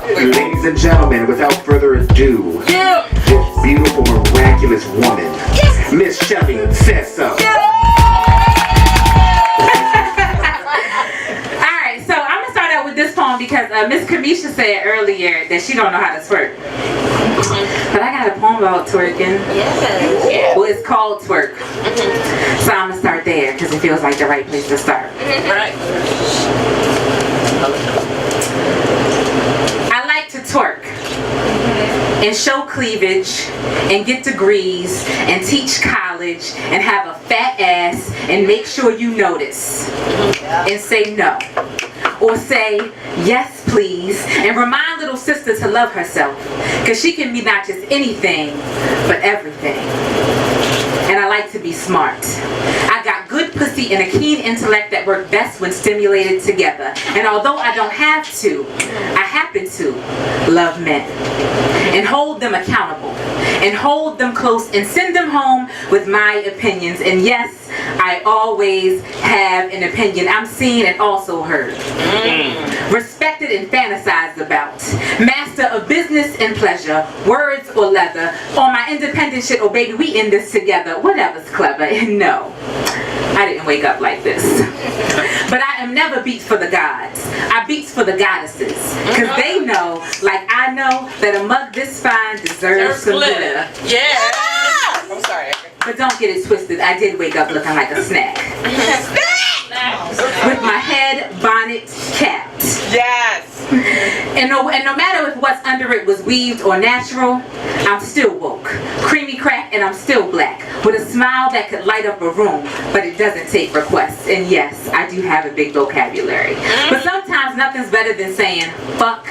Ladies and gentlemen, without further ado, this beautiful, miraculous woman, Miss Shelly says so. Alright, so I'm gonna start out with this poem because Miss Camisha said earlier that she don't know how to twerk. But I got a poem about twerking. Yes. Well, it's called Twerk. So I'm gonna start there because it feels like the right place to start. Right. I like to twerk and show cleavage and get degrees and teach college and have a fat ass and make sure you notice and say no or say yes please and remind little sister to love herself because she can be not just anything but everything. And I like to be smart. I got good pussy and a keen intellect that work best when stimulated together. And although I don't have to, I happen to love men and hold them accountable and hold them close and send them home with my opinions. And yes, I always have an opinion. I'm seen and also heard. Respected and fantasized about. Master of business and pleasure. Words or leather. On my independent shit, oh baby, we in this together. Whatever's clever. And no, I didn't wake up like this. But I am never beats for the gods. I beats for the goddesses. Because they know, like I know, that a mug this fine deserves some glitter. Yeah. I'm sorry. But don't get it twisted. I did wake up looking like a snack. With my head bonnet capped. Yes. And no matter if what's under it was weaved or natural, I'm still woke. Creamy crack and I'm still black. With a smile that could light up a room, but it doesn't take requests. And yes, I do have a big vocabulary. But sometimes nothing's better than saying, fuck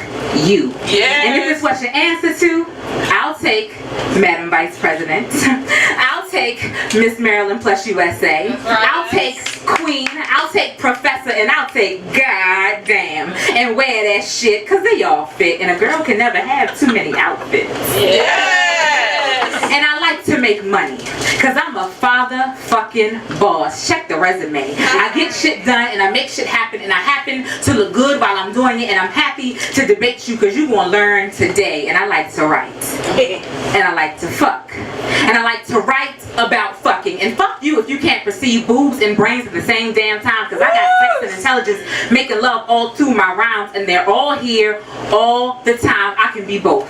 you. Yes. And if it's what you answer to, I'll take Madam Vice President. I'll take Miss Maryland plus USA. I'll take Queen. I'll take Professor. And I'll take Goddamn. And wear that shit because they all fit. And a girl can never have too many outfits. Yes. And I like to make money because I'm a father fucking boss. Check the resume. I get shit done and I make shit happen and I happen to look good while I'm doing it and I'm happy to debate you because you're going to learn today. And I like to write. And I like to fuck. And I like to write about fucking. And fuck you if you can't perceive boobs and brains at the same damn time because I got sex and intelligence making love all through my rhymes and they're all here all the time. I can be both.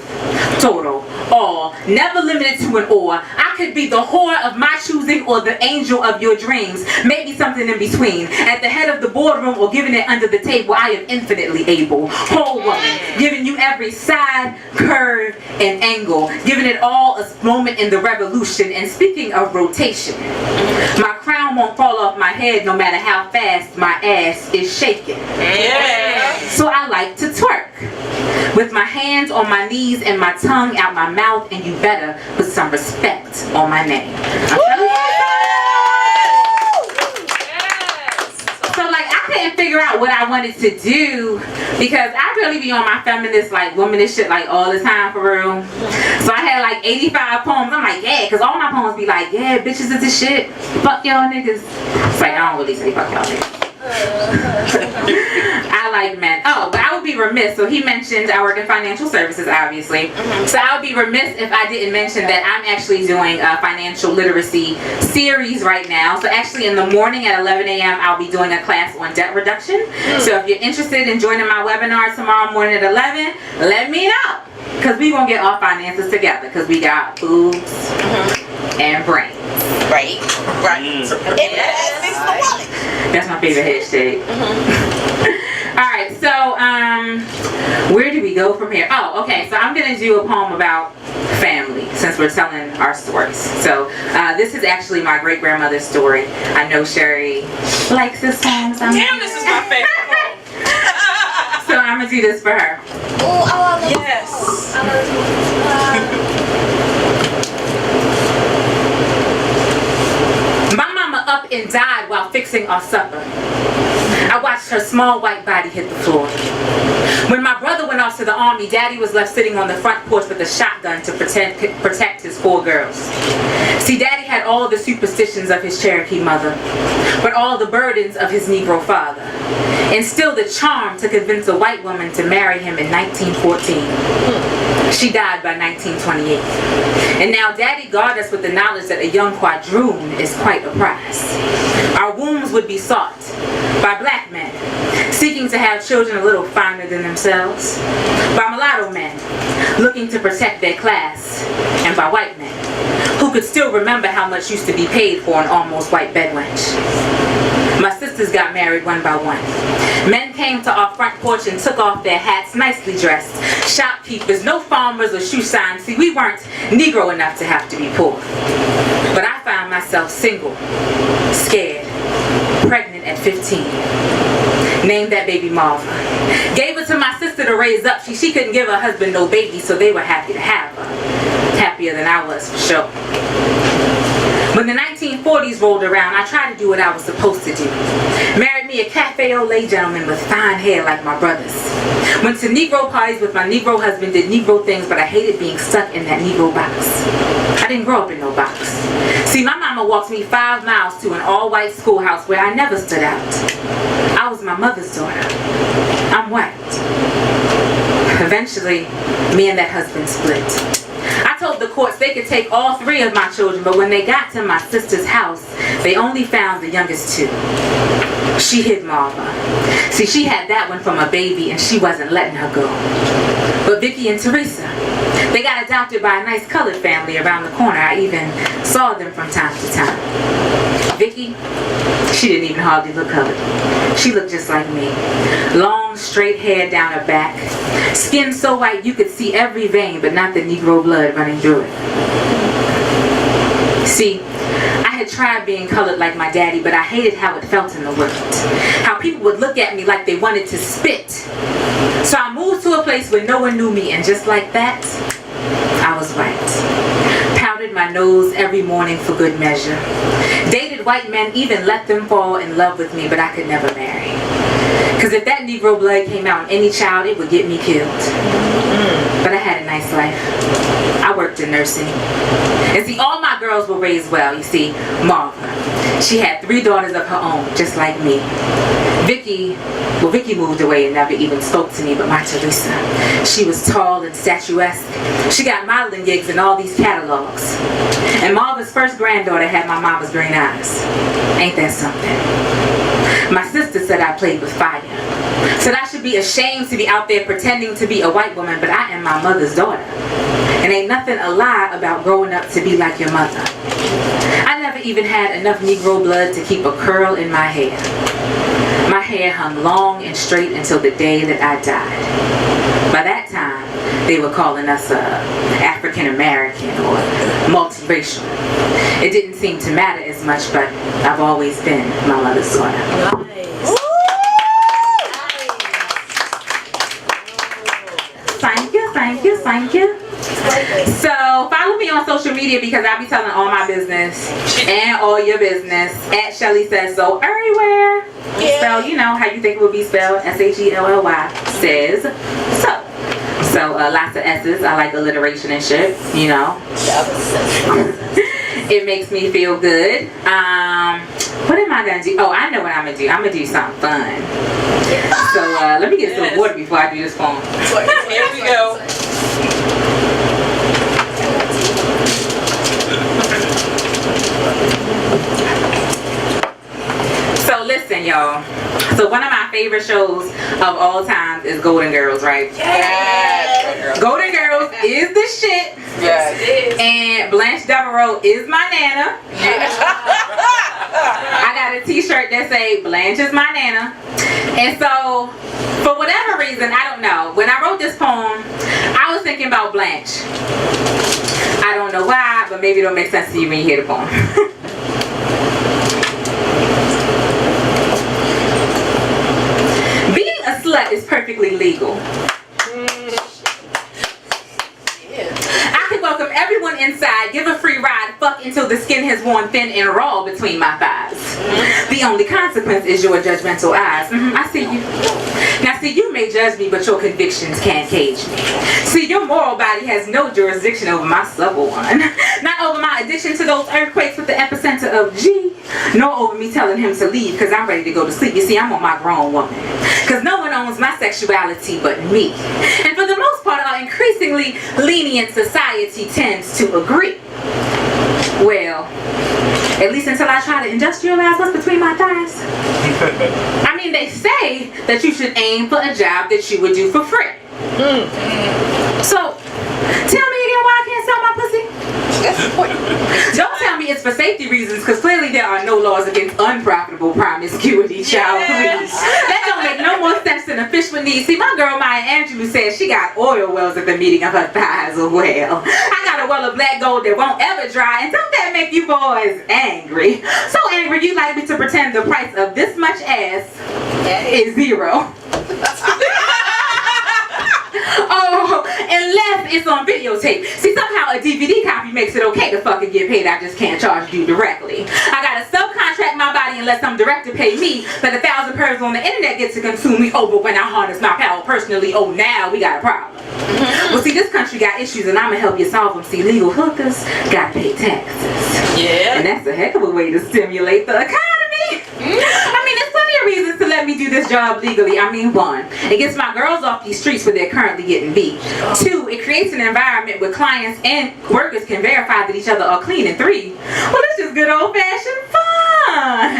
Total. All. Never limited to an or. I could be the whore of my choosing or the angel of your dreams. Maybe something in between. At the head of the boardroom or giving it under the table, I am infinitely able. Whole woman. Giving you every side, curve, and angle. Giving it all a moment in the revolution. And speaking of rotation, my crown won't fall off my head no matter how fast my ass is shaking. Yeah. So I like to twerk. With my hands on my knees and my tongue out my mouth, and you better put some respect on my name. So like I couldn't figure out what I wanted to do because I really be on my feminist like womanist shit like all the time for real. So I had like 85 poems. I'm like, yeah, because all my poems be like, yeah, bitches is the shit. Fuck y'all niggas. It's like I don't really say fuck y'all niggas. I like men. Oh, but I would be remiss. So he mentioned I work in financial services, obviously. So I would be remiss if I didn't mention that I'm actually doing a financial literacy series right now. So actually in the morning at 11 a.m. I'll be doing a class on debt reduction. So if you're interested in joining my webinar tomorrow morning at 11, let me know. Because we gonna get our finances together. Because we got boobs and brains. Right. That's my favorite hashtag. Alright, so where do we go from here? Oh, okay, so I'm going to do a poem about family since we're telling our stories. So this is actually my great-grandmother's story. I know Sherry likes this poem. So damn, this is my favorite poem. So I'm going to do this for her. Yes. My mama up and died while fixing our supper. I watched her small white body hit the floor. When my brother went off to the army, Daddy was left sitting on the front porch with a shotgun to protect his 4 girls. See, Daddy had all the superstitions of his Cherokee mother, but all the burdens of his Negro father, and still the charm to convince a white woman to marry him in 1914. She died by 1928. And now Daddy guarded us with the knowledge that a young quadroon is quite a prize. Our wombs would be sought by black men seeking to have children a little finer than themselves, by mulatto men looking to protect their class, and by white men who could still remember how much used to be paid for an almost white bedwench. My sisters got married one by one. Men came to our front porch and took off their hats, nicely dressed. Shopkeepers, no farmers or shoe signs. See, we weren't Negro enough to have to be poor. But I found myself single, scared, pregnant at 15. Named that baby Marva. Gave it to my sister to raise up. She couldn't give her husband no baby, so they were happy to have her. Happier than I was, for sure. When the 1940s rolled around, I tried to do what I was supposed to do. Married me a cafe au lait gentleman with fine hair like my brothers. Went to Negro parties with my Negro husband, did Negro things, but I hated being stuck in that Negro box. I didn't grow up in no box. See, my mama walked me 5 miles to an all-white schoolhouse where I never stood out. I was my mother's daughter. I'm white. Eventually, me and that husband split. I told the courts they could take all 3 of my children, but when they got to my sister's house, they only found the youngest 2. She hid Marva. See, she had that one from a baby and she wasn't letting her go. But Vicky and Teresa, they got adopted by a nice colored family around the corner. I even saw them from time to time. Vicky, she didn't even hardly look colored. She looked just like me. Long, straight hair down her back. Skin so white you could see every vein, but not the Negro blood running through it. See, I had tried being colored like my daddy, but I hated how it felt in the world. How people would look at me like they wanted to spit. So I moved to a place where no one knew me, and just like that, I was white. Powdered my nose every morning for good measure. Dated white men, even let them fall in love with me, but I could never marry. Because if that Negro blood came out in any child, it would get me killed. But I had a nice life. I worked in nursing. And see, all my girls were raised well. You see, Marva, she had 3 daughters of her own, just like me. Vicky moved away and never even spoke to me, but my Teresa, she was tall and statuesque. She got modeling gigs in all these catalogs. And Marva's first granddaughter had my mama's green eyes. Ain't that something? My sister said I played with fire. Said I should be ashamed to be out there pretending to be a white woman, but I am my mother's daughter. And ain't nothing a lie about growing up to be like your mother. I never even had enough Negro blood to keep a curl in my hair. My hair hung long and straight until the day that I died. By that time, they were calling us African American or multiracial. It didn't seem to matter as much, but I've always been my mother's daughter. Nice. Thank you, thank you, thank you. So follow me on social media because I'll be telling all my business and all your business at Shelly Says So everywhere. Yeah. So you know how you think it would be spelled, SHELLY says so. So lots of S's. I like alliteration and shit, you know. It makes me feel good. What am I gonna do? Oh, I know what I'm gonna do. I'm gonna do something fun. So let me get some water before I do this poem. Here we go. So listen, y'all. So one of my favorite shows of all time is Golden Girls, right? Yes. Golden Girls is the shit. Yes, it is. And Blanche Devereaux is my nana. I got a t-shirt that say Blanche is my nana. And so, for whatever reason, I don't know, when I wrote this poem, I was thinking about Blanche. I don't know why, but maybe it'll make sense to you when you hear the poem. Being a slut is perfectly legal. I can welcome everyone inside, give a free ride, fuck until the skin has worn thin and raw between my thighs. The only consequence is your judgmental eyes. I see you. Now see, you may judge me, but your convictions can't cage me. See, your moral body has no jurisdiction over my supple one. Not over my addiction to those earthquakes with the epicenter of G, nor over me telling him to leave because I'm ready to go to sleep. You see, I'm on my grown woman. Because no one owns my sexuality but me. And for the most part, our increasingly lenient society tends to agree. Well, at least until I try to industrialize what's between my thighs. I mean, they say that you should aim for a job that you would do for free. So, tell me again why I can't sell my pussy? Don't tell me it's for safety reasons, because clearly there are no laws against unprofitable promiscuity, child, please. That don't make no more sense than a fish would need. See, my girl Maya Angelou said she got oil wells at the meeting of her thighs. Well, I got a well of black gold that won't ever dry, and don't that make you boys angry? So angry you like me to pretend the price of this much ass is zero. Oh, unless it's on videotape. See, somehow a DVD copy makes it okay to fucking get paid. I just can't charge you directly. I gotta subcontract my body and let some director pay me. Let 1,000 persons on the internet get to consume me. Oh, but when I harness my power personally, oh, now we got a problem. Well, see, this country got issues and I'ma help you solve them. See, legal hookers gotta pay taxes. Yeah. And that's a heck of a way to stimulate the economy. I mean, there's plenty of reasons to let me do this job legally. I mean, 1, it gets my girls off these streets where they're currently getting beat. 2, it creates an environment where clients and workers can verify that each other are clean. And 3, well, it's just good old-fashioned fun.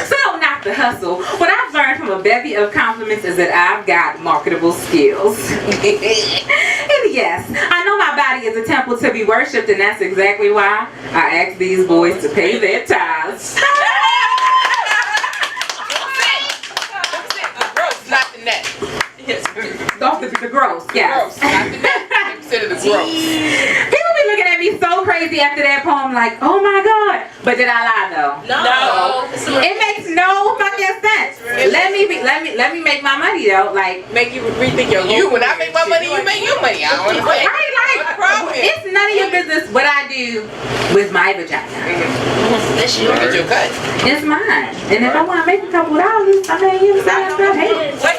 So, not the hustle. What I've learned from a bevy of compliments is that I've got marketable skills. And yes, I know my body is a temple to be worshipped, and that's exactly why I ask these boys to pay their tithes. The gross, yes. Consider the gross. People be looking at me so crazy after that poem, like, oh my God. But did I lie though? No. It makes no fucking sense. Let me make my money though. Like, make you rethink your life. When I make my money, you make your money. I don't want to play. It's none of your business what I do with my vagina. It's yours. It's mine. And if I want to make a couple dollars, I mean, you know,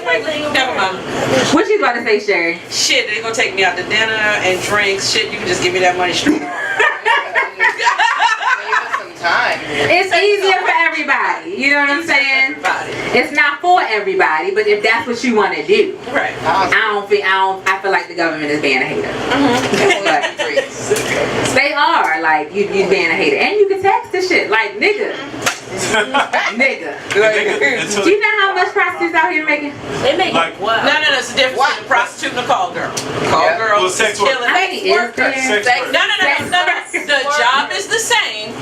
wait, never mind. What you about to say, Sherry? Shit, they gonna take me out to dinner and drinks. Shit, you can just give me that money straight. It's easier for everybody. You know what I'm saying? It's not for everybody, but if that's what you want to do, right? I feel like the government is being a hater. But they are like you being a hater, and you can tax the shit like nigga. Nigga. Do you know how much prostitutes out here making? They make like what? No, it's the difference between a prostitute and a call girl. Call girl is killing. No. The job is the same.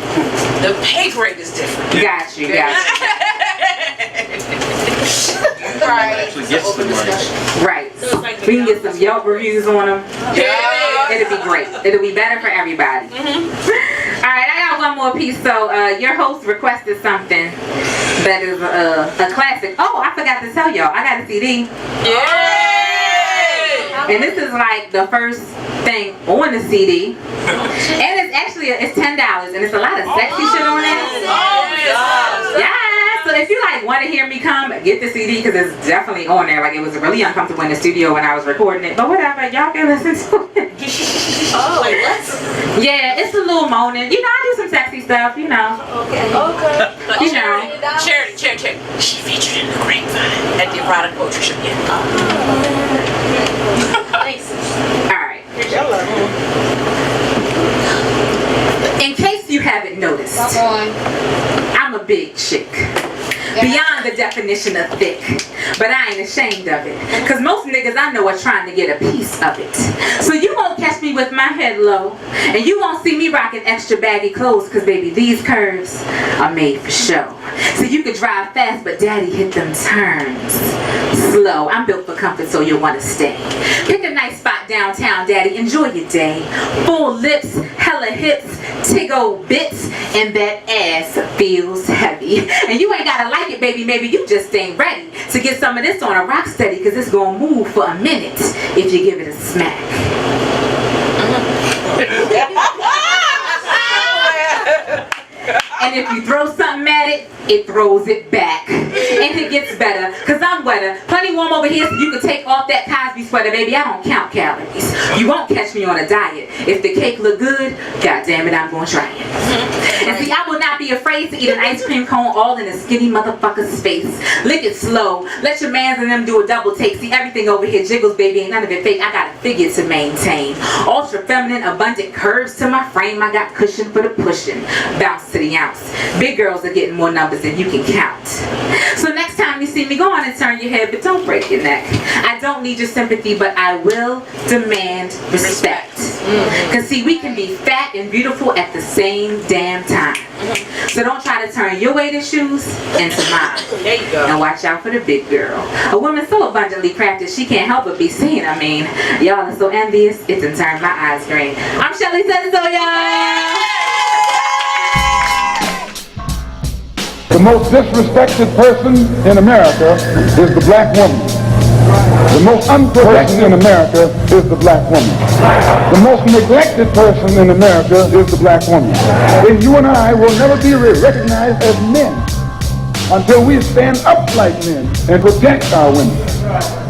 The pay grade is different. Got you. Right. We can get some Yelp reviews on them. Yeah. It'll be great. It'll be better for everybody. Alright, I got one more piece. So your host requested something that is a classic. Oh, I forgot to tell y'all. I got a CD. Yay! And this is like the first thing on the CD. And it's actually it's $10 and it's a lot of sexy shit on it. Yeah. So if you like want to hear me come, get the CD because it's definitely on there. Like it was really uncomfortable in the studio when I was recording it, but whatever, y'all can listen to it. Oh, wait, what? Yeah, it's a little moaning. You know, I do some sexy stuff. You know. Okay. You know. Charity. She featured in the Grapevine at the erotic poetry show. Thanks. All right. In case you haven't noticed, I'm a big chick. Beyond the definition of thick. But I ain't ashamed of it. Cause most niggas I know are trying to get a piece of it. So you won't catch me with my head low. And you won't see me rocking extra baggy clothes. Cause baby, these curves are made for show. So you can drive fast, but daddy hit them turns slow. I'm built for comfort, so you'll want to stay. Pick a nice spot downtown, daddy. Enjoy your day. Full lips, hella hips, tiggle bits, and that ass feels heavy. And you ain't gotta like it, baby. Maybe you just ain't ready to get some of this on a rock steady, cause it's gonna move for a minute if you give it a smack. And if you throw something at it, it throws it back. And it gets better, cause I'm wetter. Plenty warm over here so you can take off that Cosby sweater, baby. I don't count calories. You won't catch me on a diet. If the cake look good, god damn it, I'm gonna try it. And see, I will not be afraid to eat an ice cream cone all in a skinny motherfucker's face. Lick it slow. Let your mans and them do a double take. See, everything over here jiggles, baby. Ain't none of it fake. I got a figure to maintain. Ultra feminine, abundant curves to my frame. I got cushion for the pushing. Bounce to the ounce. Big girls are getting more numbers than you can count. So next time you see me, go on and turn your head, but don't break your neck. I don't need your sympathy, but I will demand respect. Cause see, we can be fat and beautiful at the same damn time. So don't try to turn your weighted shoes into mine. There you go. And watch out for the big girl. A woman so abundantly crafted she can't help but be seen. I mean, y'all are so envious, it done turned my eyes green. I'm Shelly Washington, y'all. The most disrespected person in America is the black woman. The most unprotected in America is the black woman. The most neglected person in America is the black woman. And you and I will never be recognized as men until we stand up like men and protect our women.